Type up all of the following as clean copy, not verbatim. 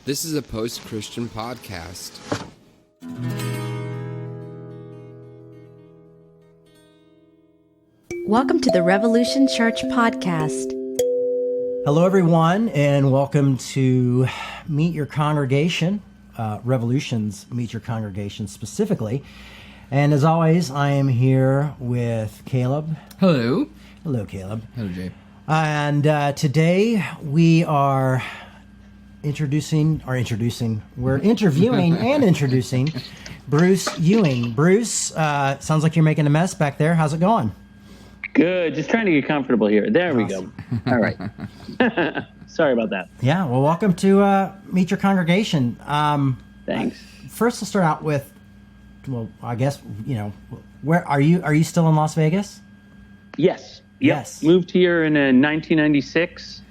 This is a post-Christian podcast. Welcome to the Revolution Church podcast. Hello, everyone, and welcome to Meet Your Congregation, Revolution's Meet Your Congregation specifically. And as always, I am here with Caleb. Hello. Hello, Caleb. Hello, Jay. And today we are we're interviewing and introducing Bruce Ewing. Bruce, sounds like you're making a mess back there. How's it going? Good. Just trying to get comfortable here. There we go. All right. Sorry about that. Yeah. Well, welcome to Meet Your Congregation. Thanks. First, let's start out with, well, I guess, where are you? Are you still in Las Vegas? Yes. Yep. Yes. Moved here in 1996.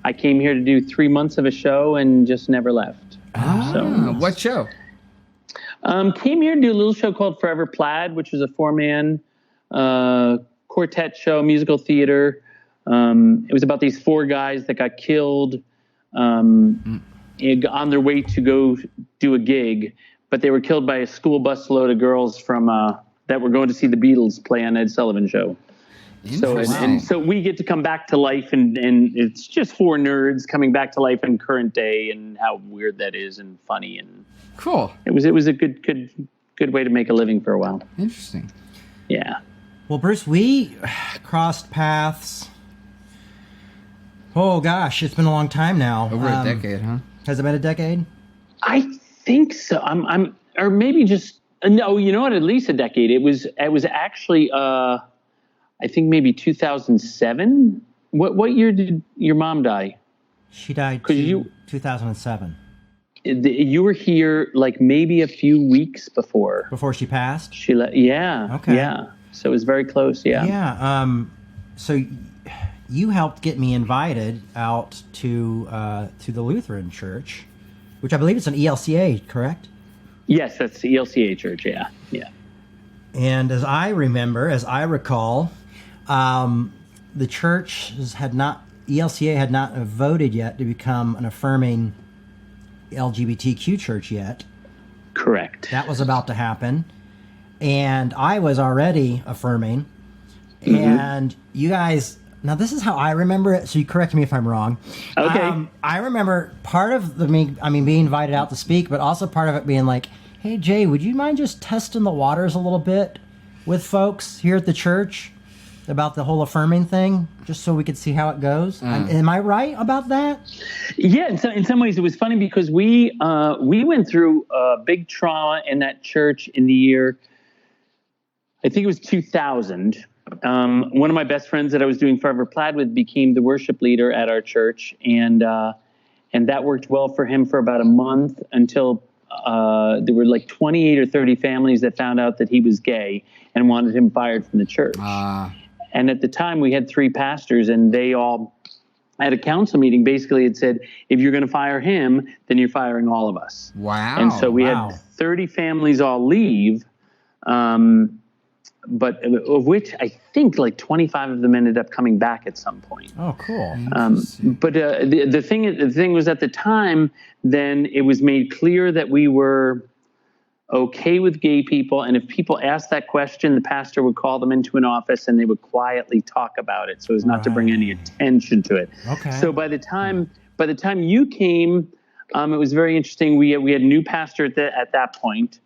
I came here to do 3 months of a show and just never left. What show? Came here to do a little show called Forever Plaid, which was a 4-man quartet show, musical theater. It was about these 4 guys that got killed on their way to go do a gig, but they were killed by a school bus load of girls from that were going to see the Beatles play on Ed Sullivan Show. So we get to come back to life, and it's just 4 nerds coming back to life in current day, and how weird that is, and funny, and Cool. It was a good way to make a living for a while. Interesting. Yeah. Well, Bruce, we crossed paths. Oh gosh, it's been a long time now. Over a decade, huh? Has it been a decade? I think so. I'm or maybe just no. You know what? At least a decade. It was actually I think maybe 2007. What year did your mom die? She died 2007. You were here like maybe a few weeks before. Before she passed? Yeah. Okay. Yeah. So it was very close. Yeah. Yeah. So you helped get me invited out to the Lutheran Church, which I believe is an ELCA, correct? Yes, that's the ELCA church. Yeah. Yeah. And as I recall, the church ELCA had not voted yet to become an affirming LGBTQ church yet. Correct. That was about to happen. And I was already affirming. Mm-hmm. And you guys, now this is how I remember it, so you correct me if I'm wrong. Okay. I remember part of being invited out to speak, but also part of it being like, hey, Jay, would you mind just testing the waters a little bit with folks here at the church about the whole affirming thing, just so we could see how it goes? Am I right about that? Yeah, in some ways it was funny because we went through a big trauma in that church in the year, I think it was 2000. One of my best friends that I was doing Forever Plaid with became the worship leader at our church, and that worked well for him for about a month until there were like 28 or 30 families that found out that he was gay and wanted him fired from the church. And at the time, we had 3 pastors, and they all, at a council meeting, basically had said, if you're going to fire him, then you're firing all of us. Wow. And so we had 30 families all leave, but of which I think like 25 of them ended up coming back at some point. Oh, cool. But the thing was, at the time, then it was made clear that we were okay with gay people, and if people asked that question, the pastor would call them into an office and they would quietly talk about it, so as not to bring any attention to it. Okay. So by the time you came, it was very interesting. We had a new pastor at that point,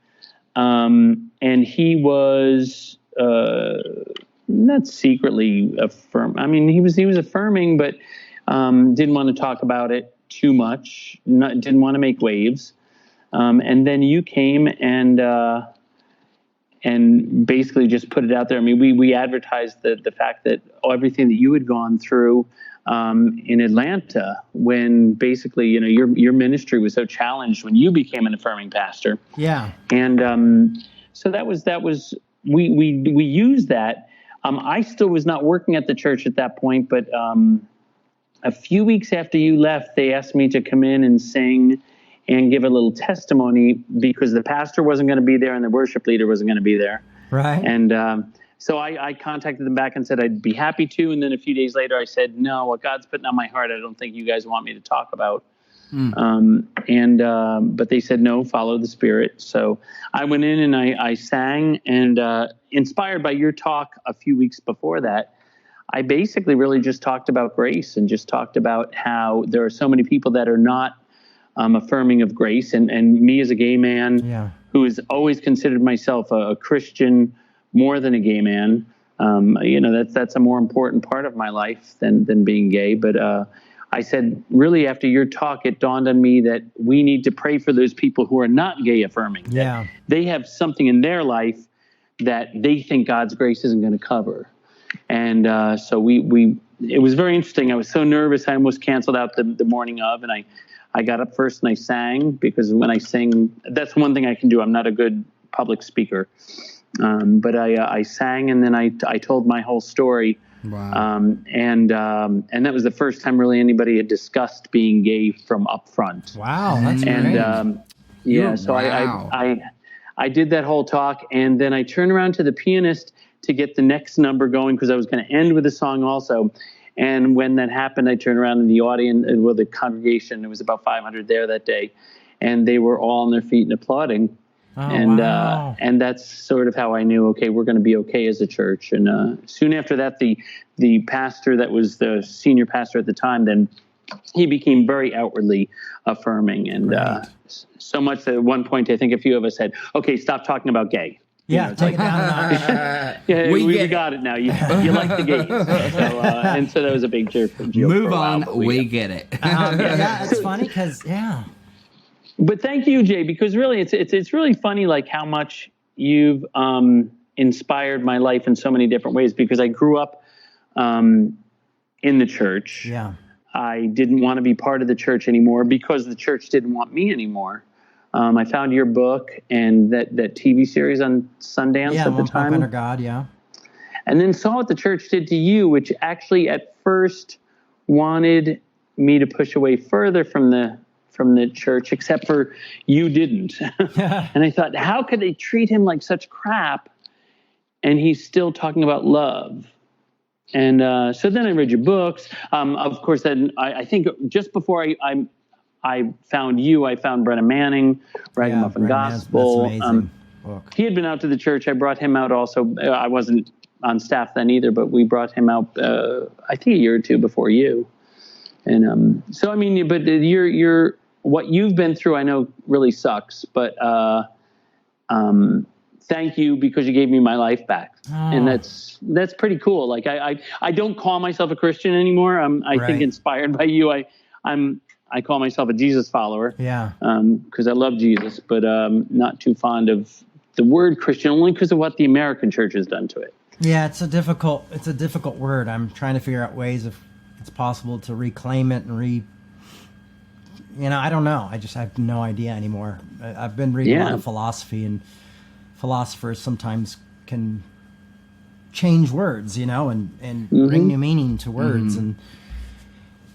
and he was not secretly affirm. I mean, he was affirming, but didn't want to talk about it too much. Didn't want to make waves. And then you came and basically just put it out there. I mean, we advertised the fact that everything that you had gone through in Atlanta, when basically, your ministry was so challenged when you became an affirming pastor. Yeah. And so that was we used that. I still was not working at the church at that point, but a few weeks after you left, they asked me to come in and sing and give a little testimony, because the pastor wasn't going to be there and the worship leader wasn't going to be there. Right. And So I contacted them back and said I'd be happy to. And then a few days later, I said, no, what God's putting on my heart, I don't think you guys want me to talk about. But they said, no, follow the Spirit. So I went in and I sang, and inspired by your talk a few weeks before that, I basically really just talked about grace and just talked about how there are so many people that are not affirming of grace. And me as a gay man who has always considered myself a Christian more than a gay man, that's a more important part of my life than being gay. But I said, really, after your talk, it dawned on me that we need to pray for those people who are not gay affirming. Yeah. They have something in their life that they think God's grace isn't going to cover. And so it was very interesting. I was so nervous, I almost canceled out the morning of, and I got up first and I sang, because when I sing, that's one thing I can do. I'm not a good public speaker. But I sang, and then I told my whole story. Wow. And that was the first time really anybody had discussed being gay from up front. Wow, that's great. So wow. I did that whole talk, and then I turned around to the pianist to get the next number going, because I was going to end with a song also. And when that happened, I turned around in the audience, with the congregation. There was about 500 there that day, and they were all on their feet and applauding. Oh, wow. And that's sort of how I knew, okay, we're going to be okay as a church. And soon after that, the pastor that was the senior pastor at the time, then he became very outwardly affirming. And so much that at one point, I think a few of us said, okay, stop talking about gay. Yeah, take it down a notch. Yeah, we got it now. You like the gays. So, and so that was a big joke. Move on. We get it. Yeah, it's funny because, But thank you, Jay, because really it's really funny, like how much you've inspired my life in so many different ways, because I grew up in the church. Yeah. I didn't want to be part of the church anymore because the church didn't want me anymore. I found your book and that TV series on Sundance at the time. Under God, yeah. And then saw what the church did to you, which actually at first wanted me to push away further from the church, except for you didn't. And I thought, how could they treat him like such crap? And he's still talking about love. And so then I read your books. Of course, then I think just before I found you, I found Brennan Manning, Ragamuffin Gospel. That's amazing book. He had been out to the church. I brought him out also. I wasn't on staff then either, but we brought him out, I think a year or two before you. And so, I mean, but you're what you've been through, I know really sucks, but thank you, because you gave me my life back. And that's pretty cool. Like I don't call myself a Christian anymore. I think inspired by you, I call myself a Jesus follower. Yeah. Because I love Jesus, but not too fond of the word Christian, only because of what the American church has done to it. Yeah, it's a difficult word. I'm trying to figure out ways if it's possible to reclaim it and I don't know. I have no idea anymore. I've been reading a lot of philosophy, and philosophers sometimes can change words, and bring new meaning to words. And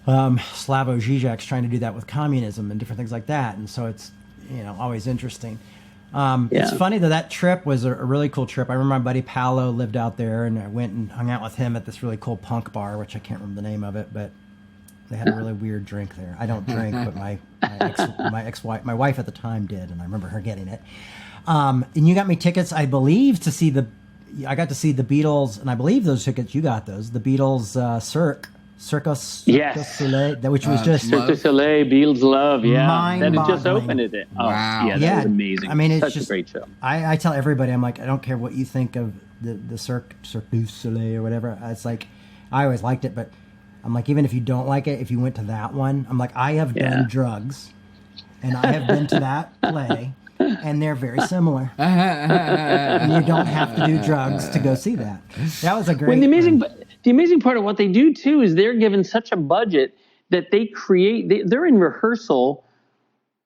Slavoj Žižek's trying to do that with communism and different things like that. And so it's, always interesting. It's funny that trip was a really cool trip. I remember my buddy Paolo lived out there, and I went and hung out with him at this really cool punk bar, which I can't remember the name of it, but they had a really weird drink there. I don't drink, but my ex-wife, my wife at the time did, and I remember her getting it. And you got me tickets, I believe, I got to see the Beatles, and I believe those tickets, you got those, the Beatles Circus Soleil, which was just Cirque du Soleil, Beatles Love, that had just mind-boggling. opened it. Oh, Wow. that was amazing. I mean, it's such just a great show. I tell everybody, I'm like, I don't care what you think of the Cirque du Soleil or whatever. It's like, I always liked it, but I'm like, even if you don't like it, if you went to that one, I'm like, I have done drugs, and I have been to that play, and they're very similar. And you don't have to do drugs to go see that. That was a great. Well, the amazing part of what they do too is they're given such a budget that they create. They're in rehearsal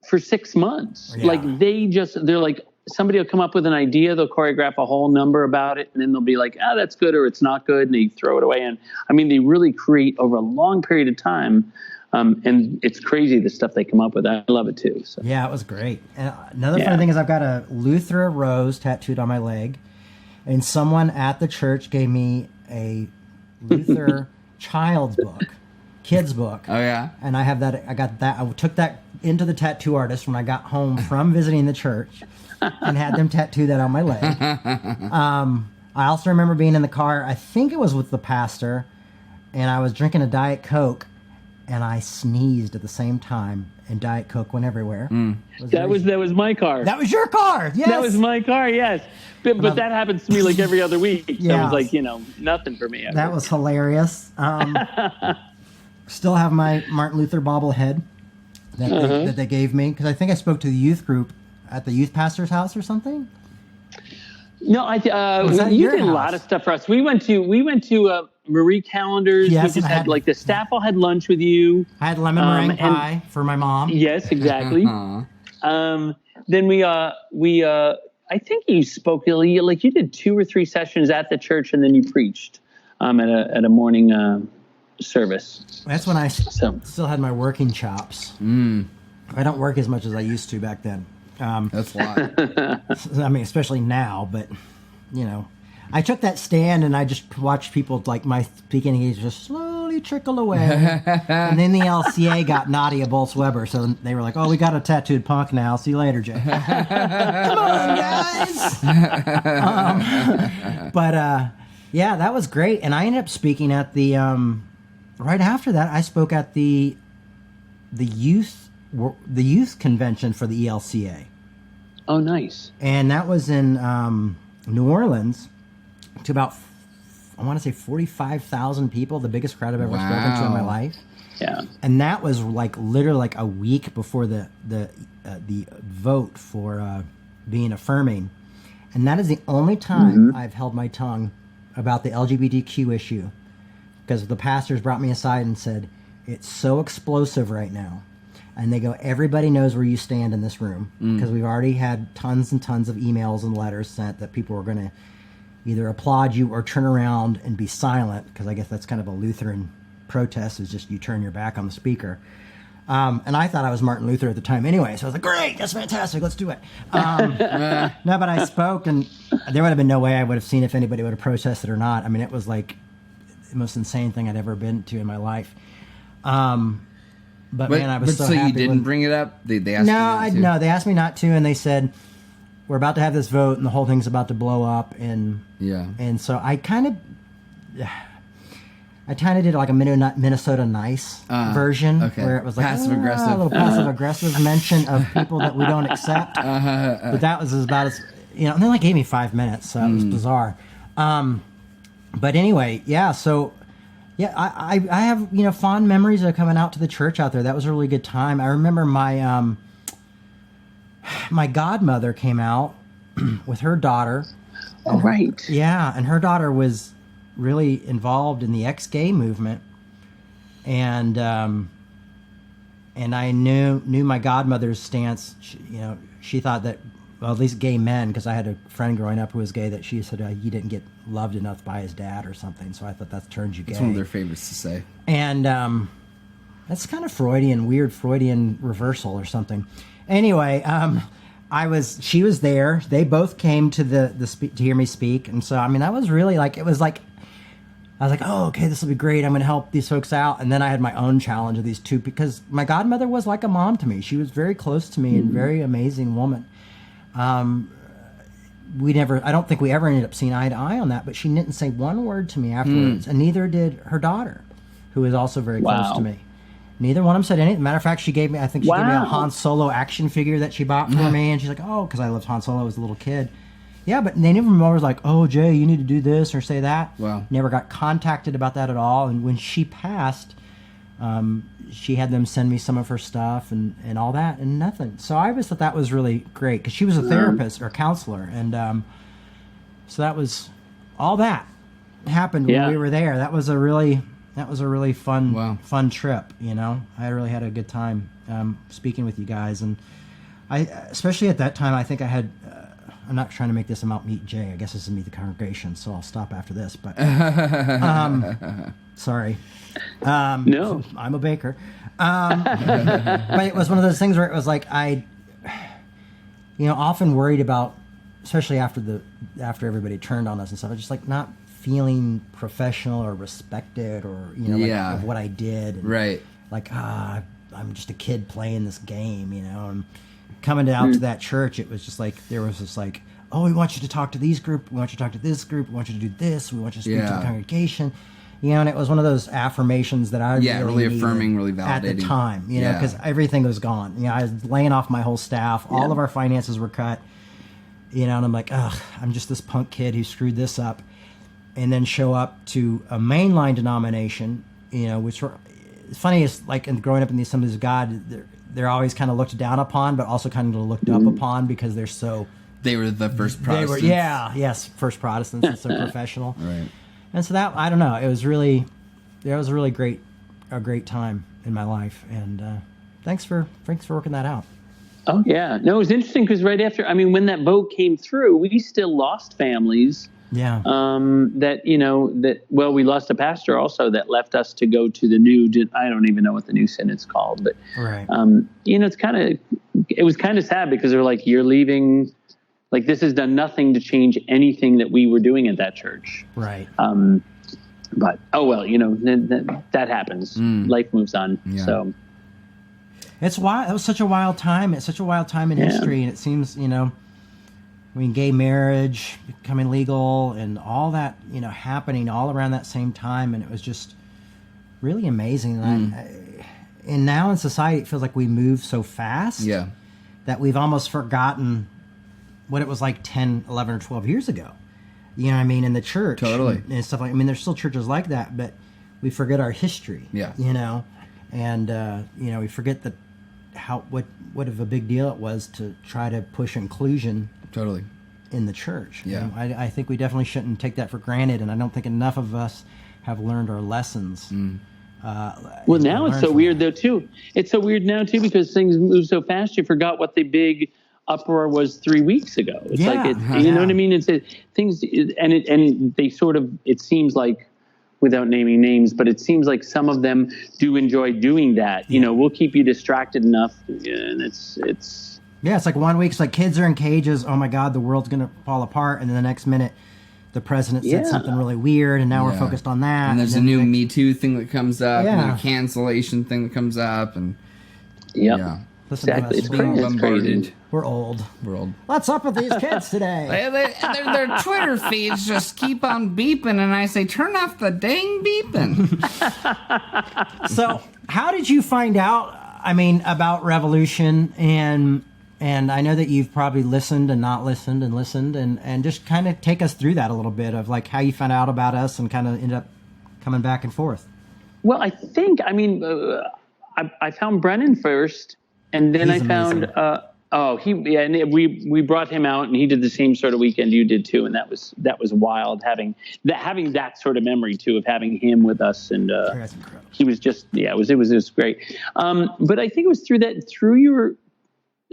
for 6 months. Yeah. Like they're like, somebody will come up with an idea, they'll choreograph a whole number about it, and then they'll be like, that's good, or it's not good, and they throw it away. And I mean, they really create over a long period of time. And it's crazy the stuff they come up with. I love it too. So. Yeah, it was great. And another funny thing is I've got a Luther rose tattooed on my leg, and someone at the church gave me a Luther child's book kids book. Oh yeah. And I have that. I got that. I took that into the tattoo artist when I got home from visiting the church, and had them tattoo that on my leg. I also remember being in the car. I think it was with the pastor, and I was drinking a Diet Coke, and I sneezed at the same time, and Diet Coke went everywhere. That was my car. That was your car. Yes, That was my car. Yes, but that happens to me like every other week. So Yeah. it was like nothing for me. Ever. That was hilarious. Still have my Martin Luther bobblehead that they gave me, because I think I spoke to the youth group at the youth pastor's house or something. No, you did a lot of stuff for us. We went to Marie Callender's. Yes, we just had like the staff all had lunch with you. I had lemon meringue pie for my mom. Yes, exactly. Then we I think you spoke like you did 2 or 3 sessions at the church, and then you preached at a morning service. That's when I still had my working chops. I don't work as much as I used to back then. That's a lot. I mean, especially now, but I took that stand and I just watched people, like, my speaking engagement just slowly trickle away. And then the LCA got Nadia Bolz-Weber, so they were like, "Oh, we got a tattooed punk now. See you later, Jay." Come on, guys. Yeah, that was great. And I ended up speaking at the right after that. I spoke at the youth convention for the ELCA. Oh, nice. And that was in New Orleans, to about, I want to say 45,000 people, the biggest crowd I've ever spoken to in my life. Yeah. And that was like literally like a week before the vote for being affirming. And that is the only time I've held my tongue about the LGBTQ issue, because the pastors brought me aside and said, "It's so explosive right now." And they go, "Everybody knows where you stand in this room," because we've already had tons and tons of emails and letters sent that people were going to either applaud you or turn around and be silent, because I guess that's kind of a Lutheran protest, is just you turn your back on the speaker. And I thought I was Martin Luther at the time anyway, so I was like, "Great, that's fantastic, let's do it." No, but I spoke, and there would have been no way I would have seen if anybody would have protested or not. I mean, it was like the most insane thing I'd ever been to in my life. But man, I was so happy. You didn't bring it up? They asked you not to? No, they asked me not to, and they said, "We're about to have this vote, and the whole thing's about to blow up." And so I kind of did like a Minnesota Nice version, where it was like passive aggressive, a little passive aggressive mention of people that we don't accept. But that was about as and they only gave me 5 minutes, so it was bizarre. But anyway, yeah. So. Yeah, I have fond memories of coming out to the church out there. That was a really good time. I remember my my godmother came out with her daughter. Oh, right. Yeah, and her daughter was really involved in the ex-gay movement, and I knew my godmother's stance. She thought that, well, at least gay men, because I had a friend growing up who was gay, that she said he didn't get loved enough by his dad or something. So I thought that turns you gay. It's one of their favorites to say. And that's kind of weird Freudian reversal or something. Anyway, she was there. They both came to to hear me speak, and so I mean, that was really like, it was like, I was like, "Oh, okay, this will be great. I'm going to help these folks out." And then I had my own challenge of these two, because my godmother was like a mom to me. She was very close to me and very amazing woman. I don't think we ever ended up seeing eye to eye on that, but she didn't say one word to me afterwards, and neither did her daughter, who is also very close to me. Neither one of them said anything. Matter of fact, she gave me a Han Solo action figure that she bought for me, and she's like, "Oh," because I loved Han Solo as a little kid. Yeah, but they never was like, "Oh, Jay, you need to do this or say that." Wow. Never got contacted about that at all. And when she passed, she had them send me some of her stuff and all that, and nothing. So I always thought that was really great, because she was a therapist or counselor, and so that was all that happened when we were there. That was a really fun trip. I really had a good time speaking with you guys, and I, especially at that time, I think I had. I'm not trying to make this about Meet Jay. I guess this is Meet the Congregation, so I'll stop after this. But sorry. No, I'm a baker. But it was one of those things where it was like I, often worried about, especially after everybody turned on us and stuff. I just like not feeling professional or respected or, of what I did. And right. Like, I'm just a kid playing this game, and coming out to that church, it was just like, there was this like, oh, we want you to talk to these group, we want you to talk to this group, we want you to do this, we want you to speak to the congregation, and it was one of those affirmations that I really affirming, really validating at the time, because everything was gone. I was laying off my whole staff, all of our finances were cut, and I'm like, ugh, I'm just this punk kid who screwed this up, and then show up to a mainline denomination, which were, it's funny, it's like in growing up in the Assemblies of God, they're always kind of looked down upon, but also kind of looked up upon because they're so. They were the first Protestants. First Protestants. And so professional. Right. And so that, I don't know, it was a really great time in my life. And thanks for working that out. Oh yeah, no, it was interesting because right after, when that vote came through, we still lost families. Yeah. We lost a pastor also that left us to go to the new, I don't even know what the new synod's called, but, right. It was kind of sad because they're like, you're leaving, like this has done nothing to change anything that we were doing at that church. Right. But, oh, well, that happens. Life moves on. Yeah. So. It's wild. It was such a wild time. It's such a wild time in history. And it seems, gay marriage becoming legal and all that, happening all around that same time. And it was just really amazing. And now in society, it feels like we move so fast that we've almost forgotten what it was like 10, 11, or 12 years ago. In the church. Totally. And stuff like, there's still churches like that, but we forget our history. Yeah. And, we forget that what of a big deal it was to try to push inclusion. Totally. In the church. Yeah. I think we definitely shouldn't take that for granted, and I don't think enough of us have learned our lessons. Well, now it's so weird, though, too. It's so weird now, too, because things move so fast, you forgot what the big uproar was 3 weeks ago. It's like, you know what I mean? It's things, and they sort of, it seems like, without naming names, but it seems like some of them do enjoy doing that. We'll keep you distracted enough, and it's. Yeah, it's like 1 week, it's like kids are in cages. Oh my God, the world's going to fall apart. And then the next minute, the president said something really weird, and now we're focused on that. And there's a new Me Too thing that comes up, and a cancellation thing that comes up, and Listen exactly, it's being crazy. bombarded. We're old. We're What's up with these kids today? Their Twitter feeds just keep on beeping, and I say, turn off the dang beeping. So, how did you find out? About Revolution and I know that you've probably listened and not listened and just kind of take us through that a little bit of like how you found out about us and kind of ended up coming back and forth. Well, I think, I found Brennan first, and then He's I found, amazing. we brought him out, and he did the same sort of weekend you did too, and that was wild having that sort of memory too of having him with us, and he was just it was great. But I think it was through your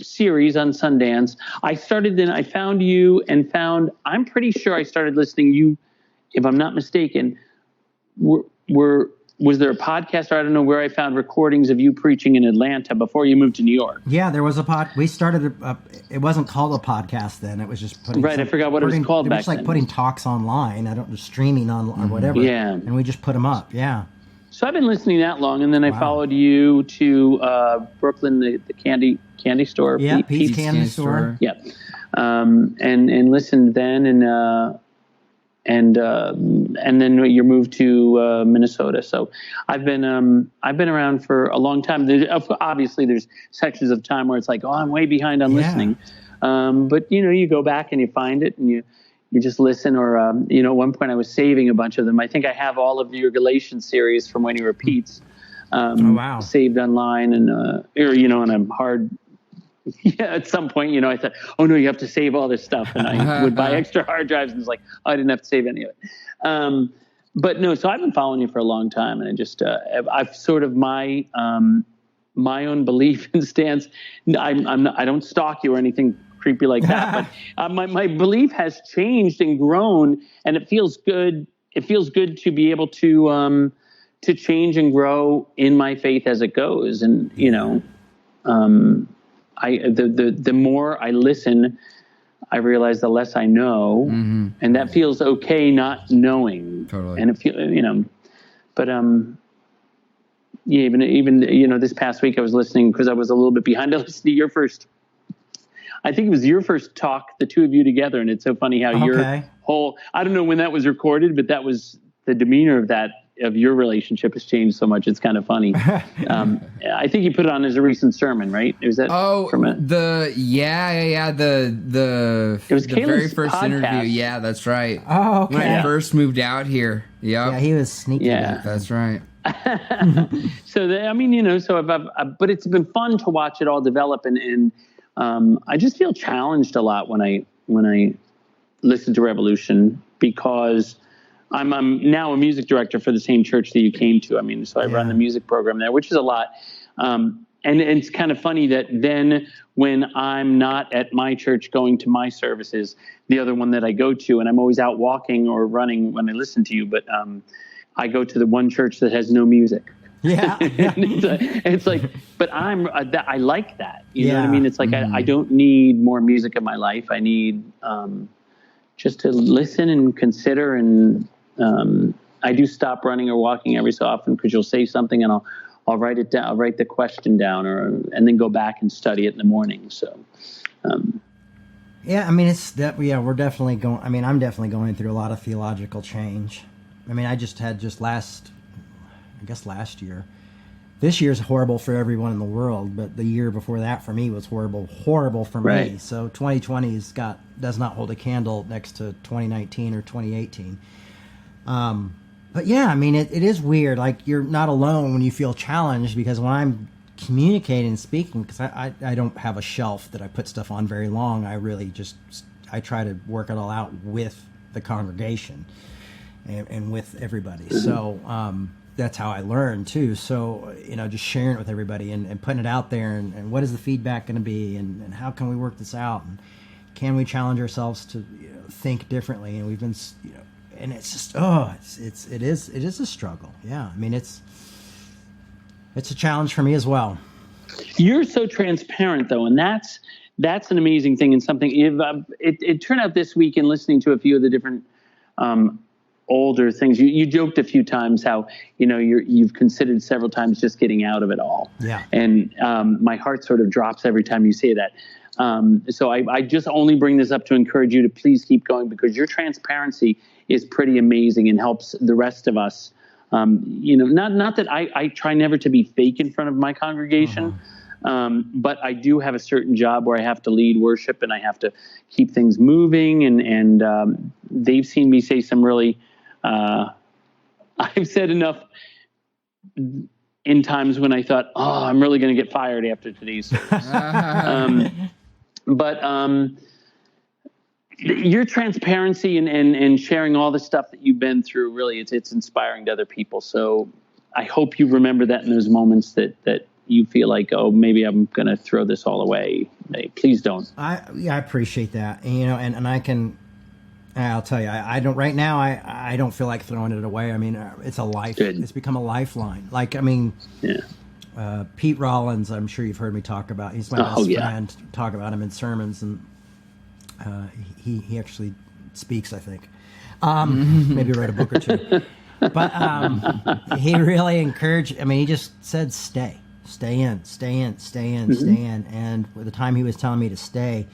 series on Sundance, I found you and I'm pretty sure I started listening. You, if I'm not mistaken, was there a podcast, or I don't know where I found recordings of you preaching in Atlanta before you moved to New York? Yeah, there was we started it wasn't called a podcast then. It was just putting. Right, I forgot what it was called back then. It was like putting talks online. streaming on or whatever. Yeah. And we just put them up. Yeah. So I've been listening that long, and then I followed you to Brooklyn, the candy store. Yeah, Pete's Candy Store. Yeah. And listened then, and then you moved to Minnesota. So I've been around for a long time. Obviously, there's sections of time where it's like, oh, I'm way behind on listening. But you go back and you find it, and you just listen. Or at one point I was saving a bunch of them. I think I have all of your Galatians series from when you were Pete's saved online, and on a hard. Yeah, at some point, I thought, oh no, you have to save all this stuff, and I would buy extra hard drives, and it's like, I didn't have to save any of it. But no, so I've been following you for a long time, and I just, I've sort of my own belief and stance. I don't stalk you or anything creepy like that, but my belief has changed and grown, and it feels good. It feels good to be able to change and grow in my faith as it goes, and the more I listen, I realize the less I know, and that feels okay not knowing. Totally. And but yeah, even this past week I was listening because I was a little bit behind. I listened to your first. I think it was your first talk, the two of you together, and it's so funny how your whole. I don't know when that was recorded, but that was the demeanor of your relationship has changed so much. It's kind of funny. I think you put it on as a recent sermon, right? Was that? It was the very first podcast. interview. Yeah, that's right. Oh, okay. When I first moved out here. Yep. Yeah, he was sneaky. Yeah, that's right. So but it's been fun to watch it all develop, and I just feel challenged a lot when I listen to Revolution because I'm now a music director for the same church that you came to. I mean, so I run the music program there, which is a lot. And it's kind of funny that then when I'm not at my church going to my services, the other one that I go to, and I'm always out walking or running when I listen to you, but I go to the one church that has no music. Yeah. It's like, but I like that. You know what I mean? It's like, I don't need more music in my life. I need just to listen and consider. And I do stop running or walking every so often because you'll say something and I'll write it down. I'll write the question down and then go back and study it in the morning. So, yeah, I mean, we're definitely going, I mean, I'm definitely going through a lot of theological change. I mean, I just had last year. This year's horrible for everyone in the world, but the year before that for me was horrible for me. So 2020 does not hold a candle next to 2019 or 2018. But yeah, I mean, it is weird. Like, you're not alone when you feel challenged, because when I'm communicating and speaking, because I don't have a shelf that I put stuff on very long. I really I try to work it all out with the congregation and with everybody. So that's how I learn too. So, just sharing it with everybody and putting it out there, and what is the feedback going to be, and how can we work this out, and can we challenge ourselves to think differently? And we've been, and it's just, it is a struggle. Yeah. I mean, it's a challenge for me as well. You're so transparent though. And that's an amazing thing, and something it turned out this week in listening to a few of the different, older things. You joked a few times how, you've considered several times just getting out of it all. Yeah. And, my heart sort of drops every time you say that. So I just only bring this up to encourage you to please keep going, because your transparency is pretty amazing and helps the rest of us. Not that I try never to be fake in front of my congregation, but I do have a certain job where I have to lead worship and I have to keep things moving. And they've seen me say some really, I've said enough in times when I thought, I'm really going to get fired after today's service. But your transparency and sharing all the stuff that you've been through, really, it's inspiring to other people. So I hope you remember that in those moments that you feel like, maybe I'm going to throw this all away. Please don't. I appreciate that. And I'll tell you, I don't right now. I don't feel like throwing it away. I mean, it's a life. Good. It's become a lifeline. Like, I mean, Pete Rollins, I'm sure you've heard me talk about. He's my best friend. Talk about him in sermons, and he actually speaks, I think. Maybe write a book or two. But he really encouraged. I mean, he just said, stay in. And by the time he was telling me to stay,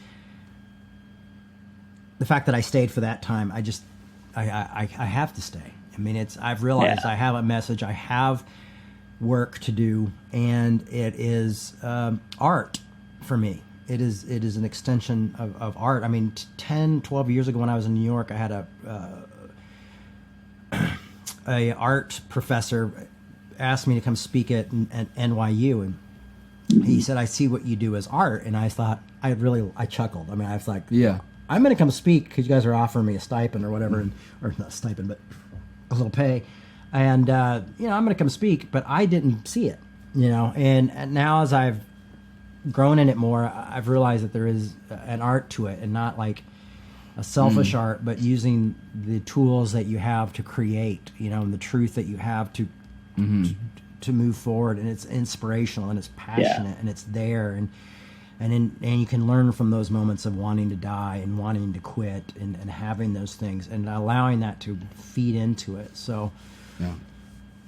the fact that I stayed for that time, I have to stay. I mean, I've realized I have a message, I have work to do, and it is art for me. It is an extension of art. I mean, 10, 12 years ago when I was in New York, I had a art professor asked me to come speak at NYU, and he said, I see what you do as art. And I thought, I chuckled. I mean, I was like, I'm going to come speak because you guys are offering me a stipend or whatever, or not a stipend, but a little pay. And, I'm going to come speak, but I didn't see it, and now as I've grown in it more, I've realized that there is an art to it, and not like a selfish art, but using the tools that you have to create, and the truth that you have to move forward. And it's inspirational and it's passionate and it's there. And And you can learn from those moments of wanting to die and wanting to quit and having those things and allowing that to feed into it. So,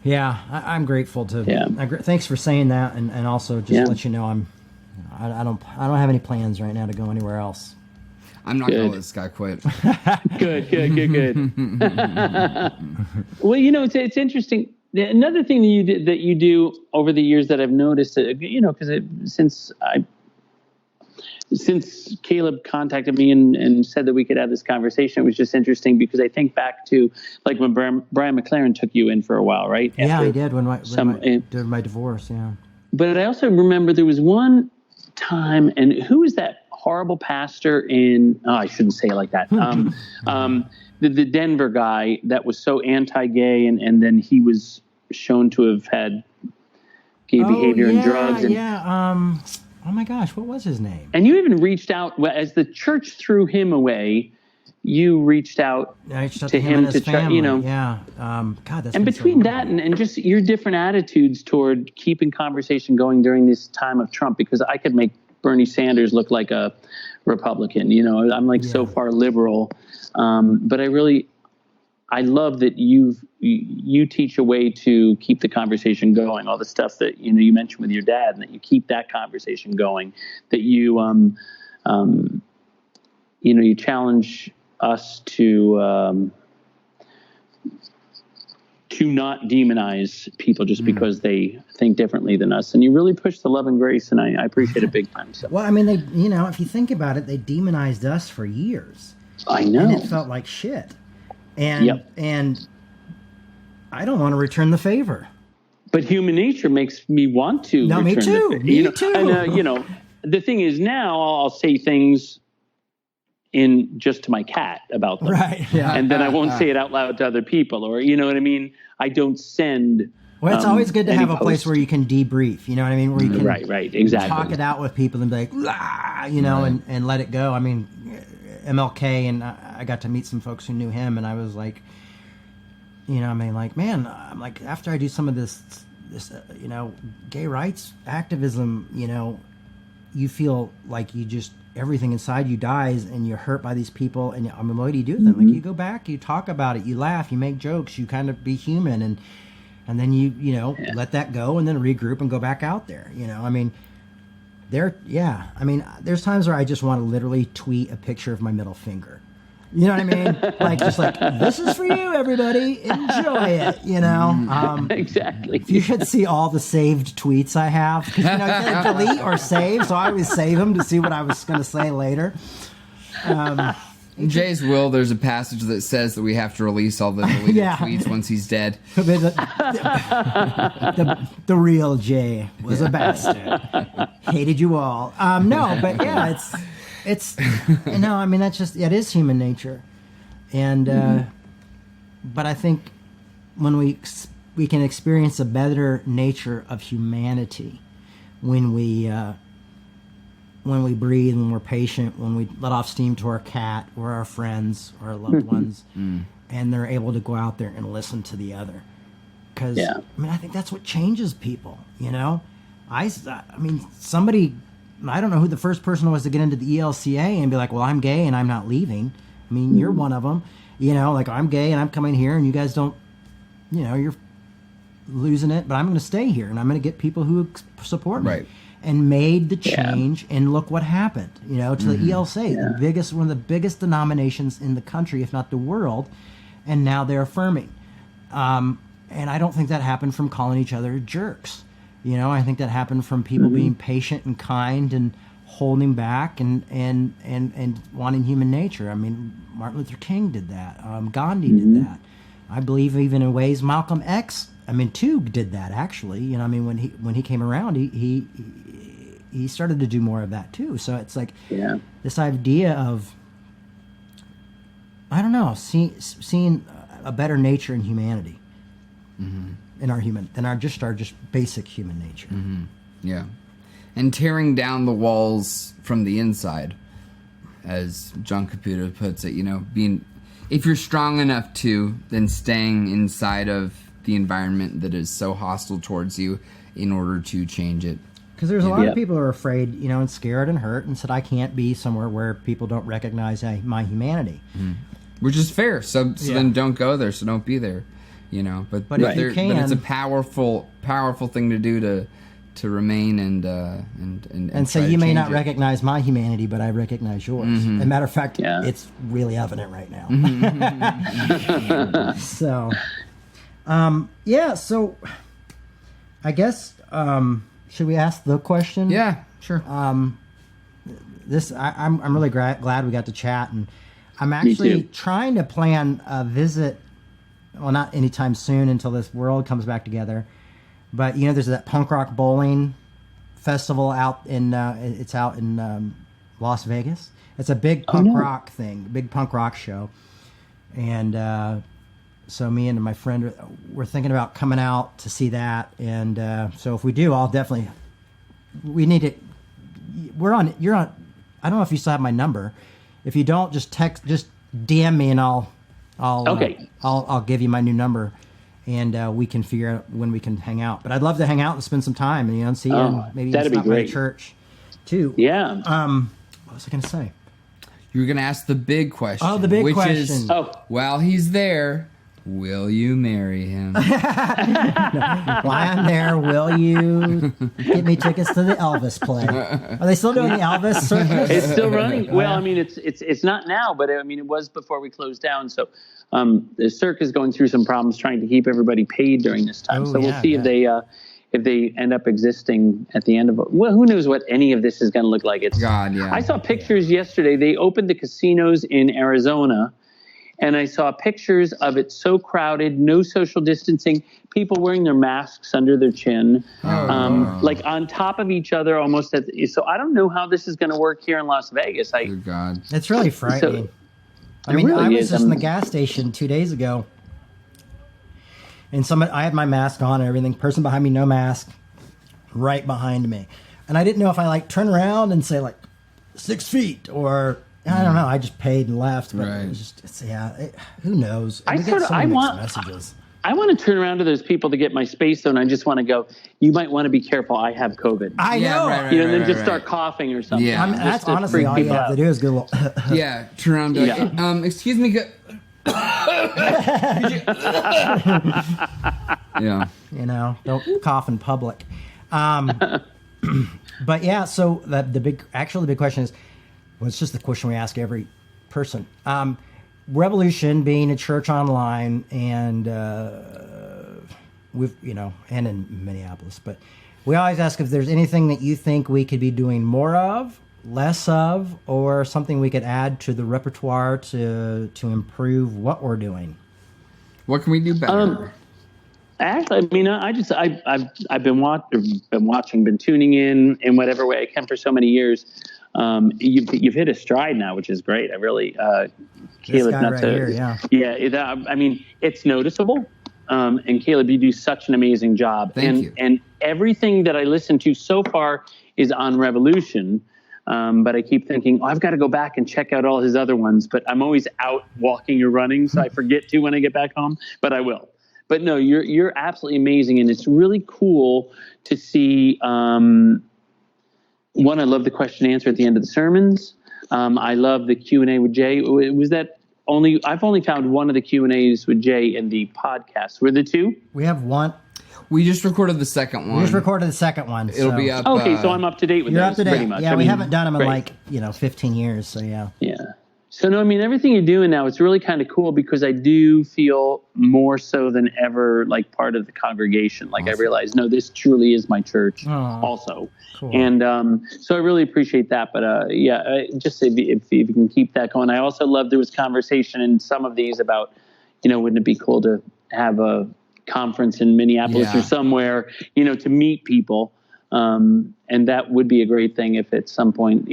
I'm grateful to. Yeah. Thanks for saying that, and also just let you know I don't have any plans right now to go anywhere else. I'm not going to let this guy quit. Good. Well, it's interesting. Another thing that you do over the years that I've noticed, because since Caleb contacted me and said that we could have this conversation, it was just interesting because I think back to like when Brian McLaren took you in for a while, right? Yeah, I did when I did my divorce. Yeah, but I also remember there was one time, and who was that horrible pastor in? Oh, I shouldn't say it like that. The Denver guy that was so anti-gay, and then he was shown to have had gay behavior and drugs. Oh my gosh, what was his name? And you even reached out as the church threw him away. You reached out to him to try, Yeah. God, that's. And between that and just your different attitudes toward keeping conversation going during this time of Trump, because I could make Bernie Sanders look like a Republican. I'm like so far liberal, but I love that you teach a way to keep the conversation going. All the stuff that you mentioned with your dad, and that you keep that conversation going. That you you challenge us to not demonize people just because they think differently than us, and you really push the love and grace, and I appreciate it big time. So. Well, I mean, they if you think about it, they demonized us for years. I know, and it felt like shit. And I don't want to return the favor. But human nature makes me want to. No, me too. Me too. And the thing is, now I'll say things just to my cat about them, right? Yeah. And then I won't say it out loud to other people, or you know what I mean. I don't send. Well, it's always good to have a place where you can debrief. You know what I mean? Where you can right, exactly. Talk it out with people and be like, and let it go. I mean. MLK, and I got to meet some folks who knew him, and I was like, I'm like, after I do some of this, gay rights activism, you feel like everything inside you dies, and you're hurt by these people, and what do you do with them? Mm-hmm. Like, you go back, you talk about it, you laugh, you make jokes, you kind of be human, and then you let that go, and then regroup and go back out there. There's times where I just want to literally tweet a picture of my middle finger. You know what I mean? Like, just like, this is for you, everybody. Enjoy it, Exactly. You should see all the saved tweets I have. Because, you can delete or save, so I always save them to see what I was going to say later. In Jay's will, there's a passage that says that we have to release all the deleted tweets once he's dead. The real Jay was a bastard. Hated you all. It's that's just, it is human nature. And, but I think when we can experience a better nature of humanity when we breathe, when we're patient, when we let off steam to our cat or our friends or our loved ones, and they're able to go out there and listen to the other. Because, I think that's what changes people, somebody, I don't know who the first person was to get into the ELCA and be like, well, I'm gay and I'm not leaving. You're one of them, like, I'm gay and I'm coming here and you guys don't, you're losing it, but I'm going to stay here and I'm going to get people who support me. Right. And made the change, and look what happened, to the ELCA, one of the biggest denominations in the country, if not the world, and now they're affirming. And I don't think that happened from calling each other jerks. I think that happened from people being patient and kind and holding back and wanting human nature. Martin Luther King did that. Gandhi did that. I believe even in ways Malcolm X, too, did that actually. When he came around, he started to do more of that too. So it's like this idea of, I don't know, seeing a better nature in humanity, in our just basic human nature. Mm-hmm. Yeah, and tearing down the walls from the inside, as John Caputo puts it. Being, if you're strong enough to, then staying inside of the environment that is so hostile towards you in order to change it. Because there's a lot of people who are afraid, and scared and hurt, and said, I can't be somewhere where people don't recognize my humanity. Which is fair. So then don't go there. So don't be there. But if you can, but it's a powerful thing to do to remain and so you may not recognize my humanity, but I recognize yours. As a matter of fact, it's really evident right now. So, so I guess should we ask the question? Yeah, sure. I'm really glad we got to chat, and I'm actually trying to plan a visit. Well, not anytime soon until this world comes back together. But there's that punk rock bowling festival out in Las Vegas. It's a big punk rock thing, big punk rock show, and so me and my friend we're thinking about coming out to see that. And so if we do, I'll definitely. We need to. You're on. I don't know if you still have my number. If you don't, just DM me and I'll give you my new number. And we can figure out when we can hang out. But I'd love to hang out and spend some time and see you and maybe that'd stop be by great. the church too. Yeah. What was I going to say? You were going to ask the big question. Oh, the big which question. Is, while he's there, will you marry him? While I'm there, will you get me tickets to the Elvis play? Are they still doing the Elvis Circus? It's still running. Well, I mean, it's not now, but I mean, it was before we closed down. So the circus is going through some problems trying to keep everybody paid during this time. So we'll see if they end up existing at the end of it. Well, who knows what any of this is going to look like. I saw pictures yesterday. They opened the casinos in Arizona, and I saw pictures of it so crowded, no social distancing, people wearing their masks under their chin, like on top of each other almost. So I don't know how this is going to work here in Las Vegas. Good God. It's really frightening. So, I was just in the gas station 2 days ago, and I had my mask on and everything. Person behind me, no mask, right behind me, and I didn't know if I turn around and say 6 feet or I don't know. I just paid and left. But it was just who knows? And I want messages. I want to turn around to those people to get my space, though, and I just want to go, you might want to be careful. I have COVID. I know. And then just start coughing or something. Yeah. That's honestly all you have to do is go. Turn around and be like, excuse me. Don't cough in public. But so the big question is, it's just the question we ask every person. Revolution being a church online and we've and in Minneapolis, but we always ask if there's anything that you think we could be doing more of, less of, or something we could add to the repertoire to improve what we're doing. What can we do better? Actually, I mean, I've been watching, been tuning in whatever way I can for so many years. You've hit a stride now, which is great. I really, Caleb, I mean, it's noticeable. And Caleb, you do such an amazing job. Thank you. And everything that I listened to so far is on Revolution. But I keep thinking, I've got to go back and check out all his other ones. But I'm always out walking or running, so I forget to when I get back home. But I will. But no, you're absolutely amazing, and it's really cool to see. One, I love the question and answer at the end of the sermons. I love the Q&A with Jay. Was that only? I've only found one of the Q&As with Jay in the podcast. Were the two? We have one. We just recorded the second one. It'll be up. Okay, so I'm up to date with you're those, up to date. pretty much. Yeah, we haven't done them in 15 years. So yeah. Yeah. So no, I mean, everything you're doing now, it's really kind of cool because I do feel more so than ever like part of the congregation. Like awesome. I realize, no, this truly is my church also. Cool. And so I really appreciate that. But just if you can keep that going. I also love there was conversation in some of these about, wouldn't it be cool to have a conference in Minneapolis or somewhere, to meet people. And that would be a great thing if at some point,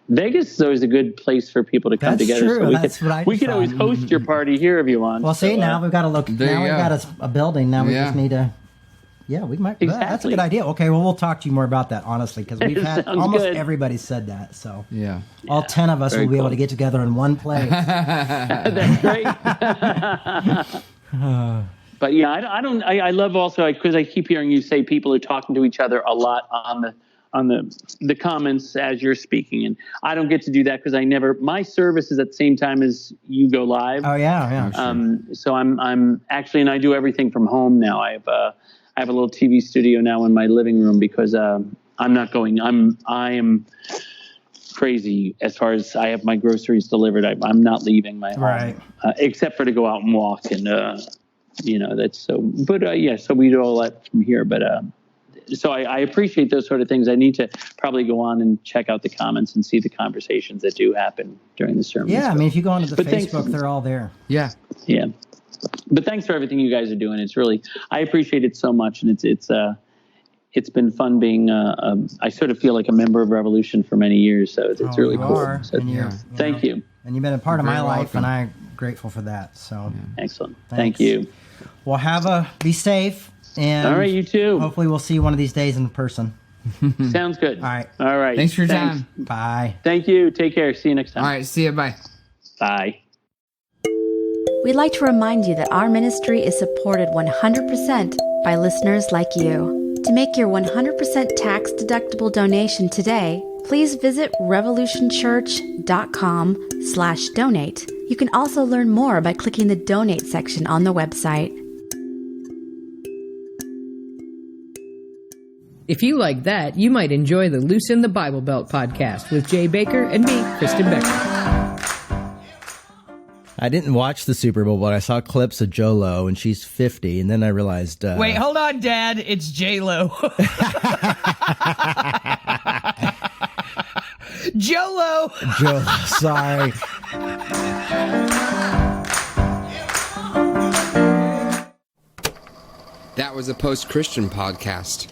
Vegas is always a good place for people to come together. True. So we could always host your party here if you want. Well, see, now we've got to look. Now we've got a building. Now we just need to. Yeah, we might. Exactly. That's a good idea. Okay, well, we'll talk to you more about that, honestly, because we've had almost everybody said that. So all 10 of us will be able to get together in one place. That's great. But I love also because I keep hearing you say people are talking to each other a lot the comments as you're speaking, and I don't get to do that because my service is at the same time as you go live. Oh yeah. So I'm actually, and I do everything from home now. I have a little TV studio now in my living room because I am crazy as far as I have my groceries delivered. I'm not leaving my home, except for to go out and walk, and that's so. But so we do all that from here. But so I appreciate those sort of things. I need to probably go on and check out the comments and see the conversations that do happen during the sermon. Yeah, I mean, if you go onto the Facebook, they're all there. Yeah. But thanks for everything you guys are doing. It's really, I appreciate it so much, and it's been fun being. I sort of feel like a member of Revolution for many years, so it's really cool. So, thank you. And you've been a part of my life, and I'm grateful for that. So excellent. Thanks. Thank you. Well, be safe, and all right, you too. Hopefully, we'll see you one of these days in person. Sounds good. All right. Thanks for your time. Bye. Thank you. Take care. See you next time. All right. See you. Bye. Bye. We'd like to remind you that our ministry is supported 100% by listeners like you. To make your 100% tax-deductible donation today, please visit revolutionchurch.com/donate. You can also learn more by clicking the donate section on the website. If you like that, you might enjoy the Loosen the Bible Belt podcast with Jay Baker and me, Kristen Becker. I didn't watch the Super Bowl, but I saw clips of J-Lo, and she's 50, and then I realized... Wait, hold on, Dad. It's J-Lo. J-Lo! J-Lo, sorry. That was a post-Christian podcast.